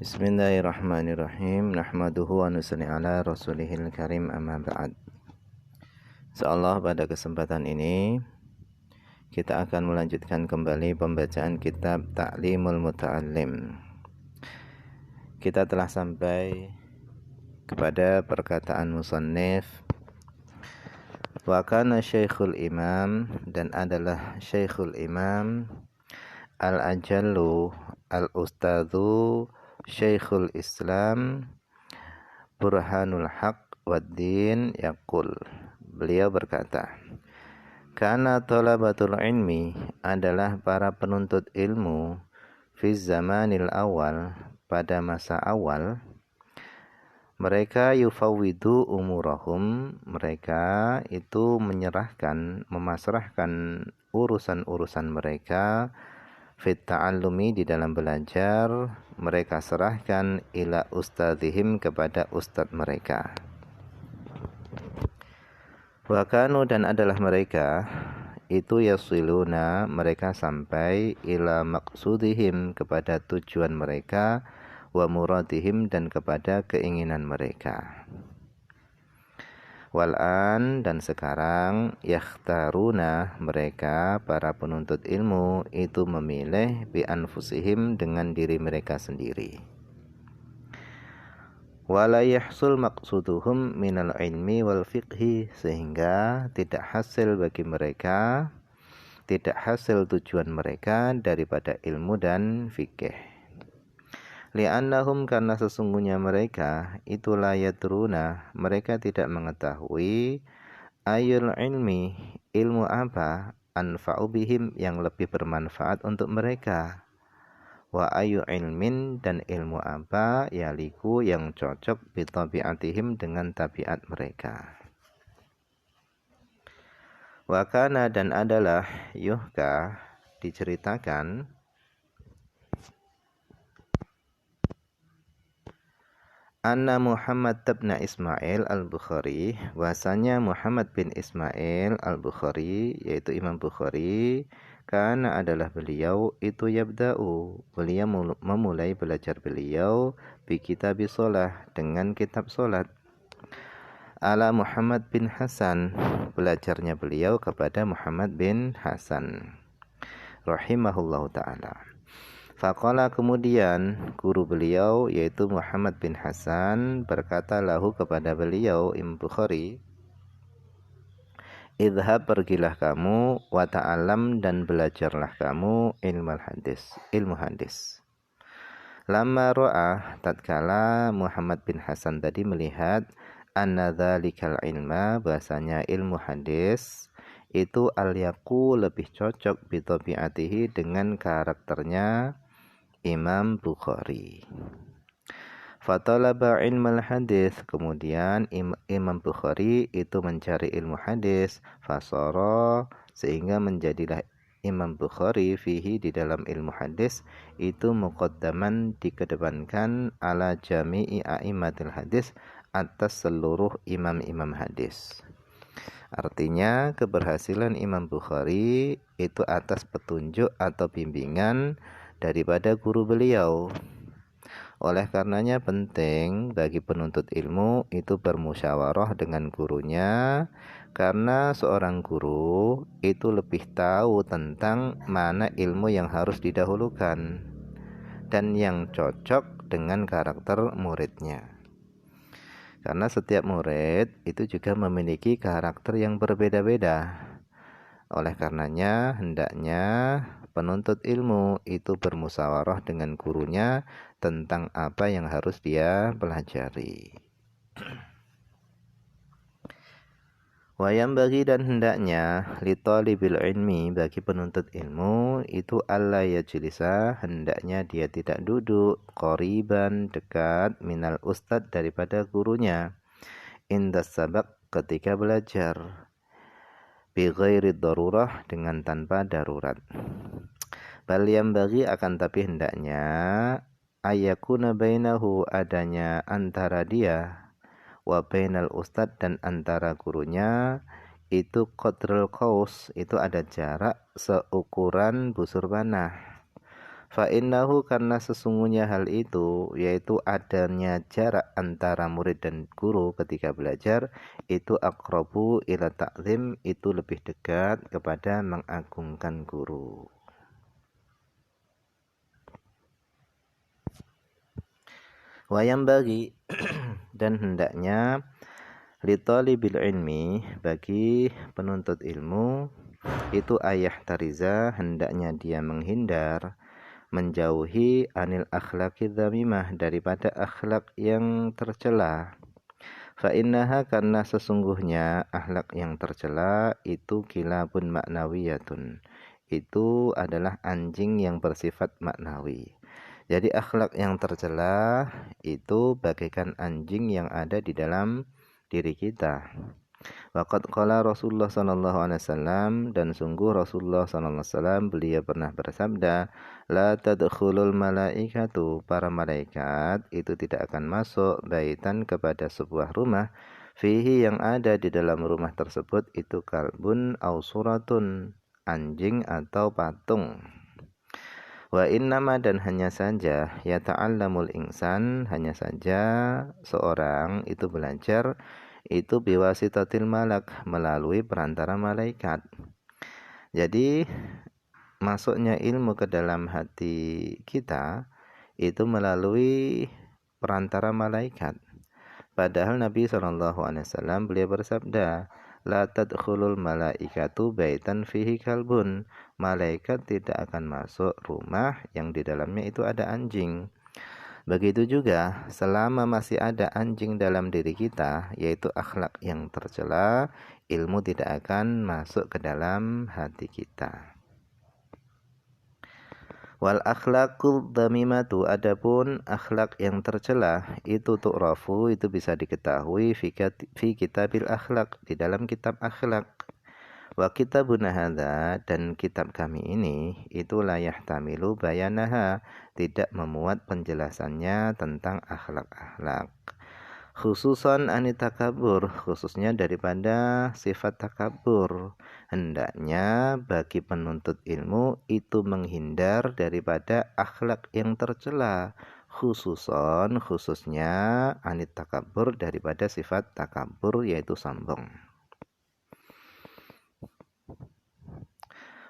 Bismillahirrahmanirrahim. Nahmaduhu wa nusalli ala rasulihil karim, amma ba'd. Insyaallah pada kesempatan ini kita akan melanjutkan kembali pembacaan kitab Ta'limul Muta'allim. Kita telah sampai kepada perkataan musannif, wa kana syekhul imam, dan adalah syekhul imam al-ajallu al-ustadzu Syekhul Islam Burhanul Haq Waddin yaqul. Beliau berkata, kana thalabatul ilmi, adalah para penuntut ilmu, fi zamanil awal, pada masa awal, mereka yufawwidu umurahum, mereka itu memasrahkan urusan-urusan mereka, fit ta'allumi, di dalam belajar, mereka serahkan ila ustadzihim, kepada ustadz mereka. Wa kanu, dan adalah mereka itu yasiluna, mereka sampai ila maqsudihim, kepada tujuan mereka, wa muradihim, dan kepada keinginan mereka. Wal'an, dan sekarang, yakhtaruna, mereka para penuntut ilmu itu memilih bi anfusihim, dengan diri mereka sendiri. Wala yahsul maqsuduhum minal ilmi wal fiqhi, sehingga tidak hasil bagi mereka, tidak hasil tujuan mereka daripada ilmu dan fikih. Li'annahum, karena sesungguhnya mereka itu la yadruna, mereka tidak mengetahui ayul ilmi, ilmu apa, anfa'u bihim, yang lebih bermanfaat untuk mereka, wa ayu ilmin, dan ilmu apa, yaliku, yang cocok bi tabiatihim, dengan tabiat mereka. Wa kana, dan adalah yuhka, diceritakan, anna Muhammad bin Ismail al-Bukhari, bahasanya Muhammad bin Ismail al-Bukhari, yaitu Imam Bukhari, karena adalah beliau itu yabda'u, beliau memulai belajar beliau bi kitab shalah, dengan kitab salat, ala Muhammad bin Hasan, belajarnya beliau kepada Muhammad bin Hasan rahimahullahu ta'ala. Faqala, kemudian guru beliau yaitu Muhammad bin Hasan berkata lahu, kepada beliau Imam Bukhari, idhab, pergilah kamu, wa ta'alam, dan belajarlah kamu ilmu hadis. Lama ro'ah, tatkala Muhammad bin Hasan tadi melihat, anna dzalikal ilma, bahasanya ilmu hadis itu al-yaqu, lebih cocok bi tabiatihi, dengan karakternya Imam Bukhari. Fatalaba ilmal hadis, kemudian Imam Bukhari itu mencari ilmu hadis, fasara, sehingga menjadilah Imam Bukhari fihi, di dalam ilmu hadis itu muqaddaman, dikedepankan, ala jami'i a'immatil hadis, atas seluruh imam-imam hadis. Artinya keberhasilan Imam Bukhari itu atas petunjuk atau bimbingan daripada guru beliau. Oleh karenanya penting bagi penuntut ilmu itu bermusyawarah dengan gurunya, karena seorang guru itu lebih tahu tentang mana ilmu yang harus didahulukan dan yang cocok dengan karakter muridnya. Karena setiap murid itu juga memiliki karakter yang berbeda-beda. Oleh karenanya hendaknya penuntut ilmu itu bermusyawarah dengan gurunya tentang apa yang harus dia pelajari. Wayam bagi, dan hendaknya, li talibil ilmi, bagi penuntut ilmu itu alla yajlisa, hendaknya dia tidak duduk qoriban, dekat, minal ustad, daripada gurunya, indas sabak, ketika belajar, bi ghairi darurah, dengan tanpa darurat. Bal yang bagi, akan tapi hendaknya, ayakuna bainahu, adanya antara dia, wa bainal ustad, dan antara gurunya, itu qadrul qaus, itu ada jarak seukuran busur panah. Fa innahu karena sesungguhnya hal itu yaitu adanya jarak antara murid dan guru ketika belajar itu aqrabu ila ta'zim itu lebih dekat kepada mengagungkan guru. Wayam bagi dan hendaknya litalibil ilmi bagi penuntut ilmu itu ayah tariza hendaknya dia menghindar menjauhi anil akhlaqi dzamimah daripada akhlak yang tercela. Fa innaha karena sesungguhnya akhlak yang tercela itu kilabun maknawiyatun. Itu adalah anjing yang bersifat maknawi. Jadi akhlak yang tercela itu bagaikan anjing yang ada di dalam diri kita. Waqad qala Rasulullah sallallahu alaihi wasallam dan sungguh Rasulullah sallallahu alaihi wasallam beliau pernah bersabda, la tadkhulul malaikatu para malaikat itu tidak akan masuk baitan kepada sebuah rumah fihi yang ada di dalam rumah tersebut itu kalbun au suratun anjing atau patung. Wa innama dan hanya saja ya ta'allamul insan hanya saja seorang itu belajar itu biwasitatil malak melalui perantara malaikat. Jadi masuknya ilmu ke dalam hati kita itu melalui perantara malaikat. Padahal Nabi SAW beliau bersabda, la tadkhulul malaikatu baitan fihi kalbun. Malaikat tidak akan masuk rumah yang di dalamnya itu ada anjing. Begitu juga selama masih ada anjing dalam diri kita, yaitu akhlak yang tercela, ilmu tidak akan masuk ke dalam hati kita. Wal akhlaqul dhamimatu adapun akhlak yang tercela itu tu'rafu itu bisa diketahui fi kitabil akhlak di dalam kitab akhlak. Wa kitabuna hadza dan kitab kami ini itu la yahtamilu bayanaha tidak memuat penjelasannya tentang akhlak-akhlak. Khususan anitakabur khususnya daripada sifat takabur. Hendaknya bagi penuntut ilmu itu menghindar daripada akhlak yang tercela. Khususnya anitakabur daripada sifat takabur yaitu sombong.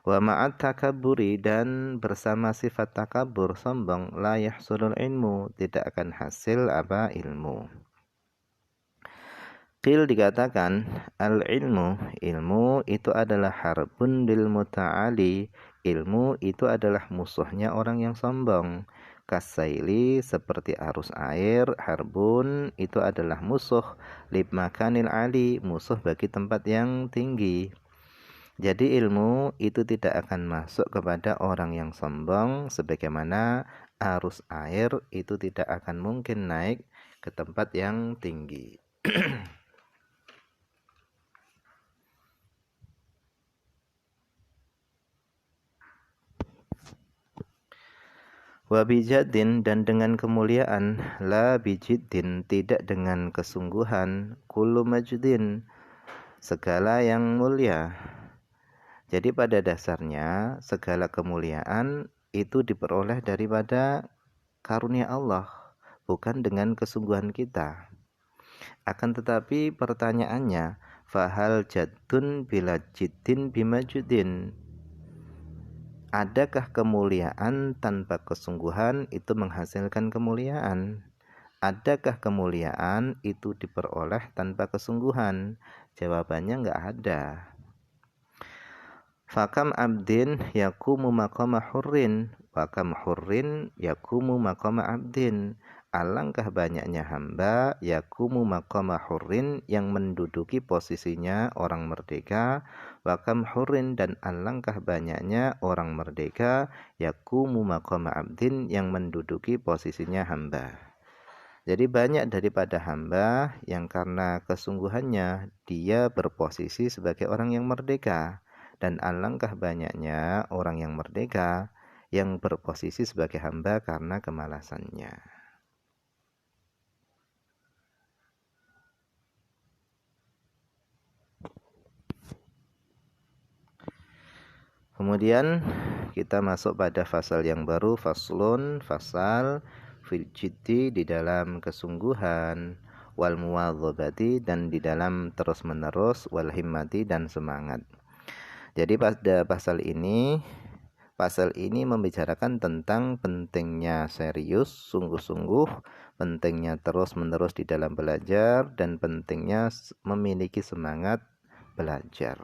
Wa ma'at takaburi dan bersama sifat takabur sombong la yahsulul ilmu tidak akan hasil apa ilmu. Qil dikatakan ilmu itu adalah harbun lil muta'ali. Ilmu itu adalah musuhnya orang yang sombong. Kasaili seperti arus air, harbun itu adalah musuh lib makanil ali, musuh bagi tempat yang tinggi. Jadi ilmu itu tidak akan masuk kepada orang yang sombong sebagaimana arus air itu tidak akan mungkin naik ke tempat yang tinggi. Wa bijadin dan dengan kemuliaan, la bijiddin tidak dengan kesungguhan, kullu majdin segala yang mulia. Jadi pada dasarnya segala kemuliaan itu diperoleh daripada karunia Allah, bukan dengan kesungguhan kita. Akan tetapi pertanyaannya, fahal jaddun bila jiddin bimajudin? Adakah kemuliaan tanpa kesungguhan itu menghasilkan kemuliaan? Adakah kemuliaan itu diperoleh tanpa kesungguhan? Jawabannya enggak ada. Fakam abdin yakumu maqama hurrin, wakam hurrin yakumu maqama abdin. Alangkah banyaknya hamba yakumu maqama hurrin yang menduduki posisinya orang merdeka, wakam hurrin dan alangkah banyaknya orang merdeka yakumu maqama abdin yang menduduki posisinya hamba. Jadi banyak daripada hamba yang karena kesungguhannya dia berposisi sebagai orang yang merdeka, dan alangkah banyaknya orang yang merdeka yang berposisi sebagai hamba karena kemalasannya. Kemudian kita masuk pada fasal yang baru, faslun, fasal fil jiddi, di dalam kesungguhan, wal muwadhabati, dan di dalam terus-menerus, wal himmati, dan semangat. Jadi pada pasal ini membicarakan tentang pentingnya serius, sungguh-sungguh, pentingnya terus-menerus di dalam belajar, dan pentingnya memiliki semangat belajar.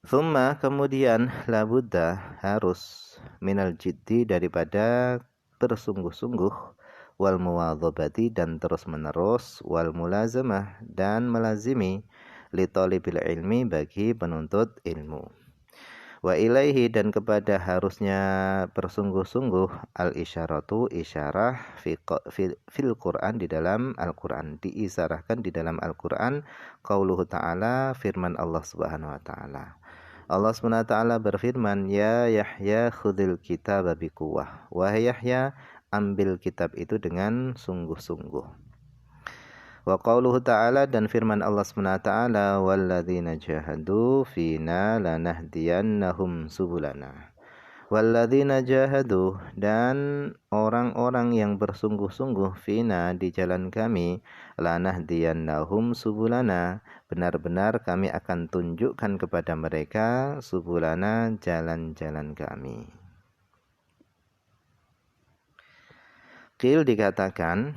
Thumma, kemudian, labudda, harus, minal jiddi, daripada bersungguh-sungguh, wal muwadhabati, dan terus-menerus, wal mulazamah, dan melazimi, li talibil ilmi, bagi penuntut ilmu. Wa ilaihi, dan kepada harusnya bersungguh-sungguh, al isyaratu, isyarah, fil Quran, di dalam Al-Quran, diisarahkan di dalam Al-Quran, qauluhu ta'ala, firman Allah Subhanahu wa ta'ala. Allah SWT berfirman, ya Yahya khudil kitab biquwah. Wahai Yahya, ambil kitab itu dengan sungguh-sungguh. Wa qauluhu ta'ala, dan firman Allah SWT, walladzina jahadu fina lanahdiyannahum subulana. Walladzina jahadu, dan orang-orang yang bersungguh-sungguh fina, di jalan kami, lanahdiyannahum subulana, benar-benar kami akan tunjukkan kepada mereka subulana, jalan-jalan kami. Qil, dikatakan,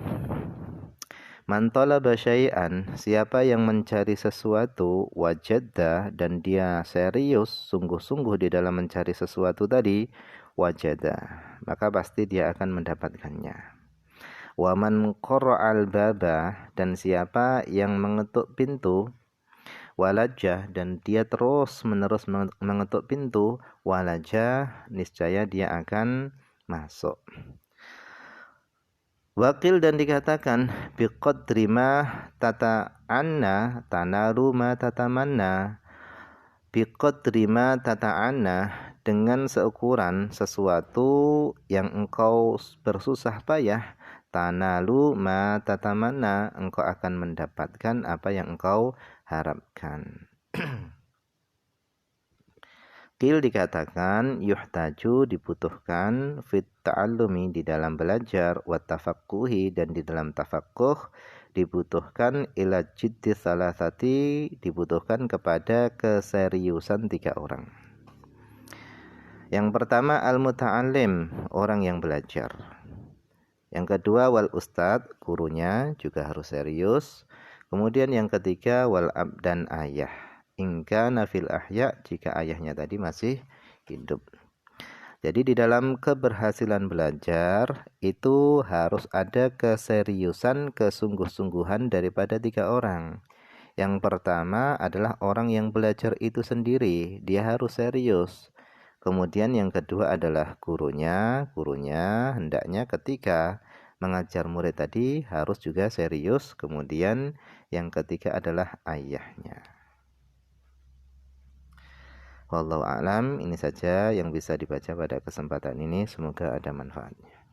man talaba syai'an, siapa yang mencari sesuatu, wajadda, dan dia serius, sungguh-sungguh di dalam mencari sesuatu tadi, wajada, maka pasti dia akan mendapatkannya. Wa man qara'al baba, dan siapa yang mengetuk pintu, walajah, dan dia terus-menerus mengetuk pintu, walajah, niscaya dia akan masuk. Wakil, dan dikatakan, biqadri ma tata'anna tanaru ma tatamanna. Biqadri ma tata'anna, dengan seukuran sesuatu yang engkau bersusah payah, tanalu ma tatamanna, engkau akan mendapatkan apa yang engkau harapkan. Qil, dikatakan, yuhtaju, dibutuhkan, fit ta'allumi, di dalam belajar, wa tafaqquhi, dan di dalam tafaqquh, dibutuhkan, ila jiddi salasati, dibutuhkan kepada keseriusan 3 orang. Yang pertama, al-muta'allim, orang yang belajar. Yang kedua, wal ustad, gurunya juga harus serius. Kemudian yang ketiga, wal ab, dan ayah. Ingka nafil ahya, jika ayahnya tadi masih hidup. Jadi di dalam keberhasilan belajar itu harus ada keseriusan, kesungguh-sungguhan daripada 3 orang. Yang pertama adalah orang yang belajar itu sendiri, dia harus serius. Kemudian yang kedua adalah gurunya hendaknya ketika mengajar murid tadi harus juga serius. Kemudian yang ketiga adalah ayahnya. Wallahu a'lam, ini saja yang bisa dibaca pada kesempatan ini, semoga ada manfaatnya.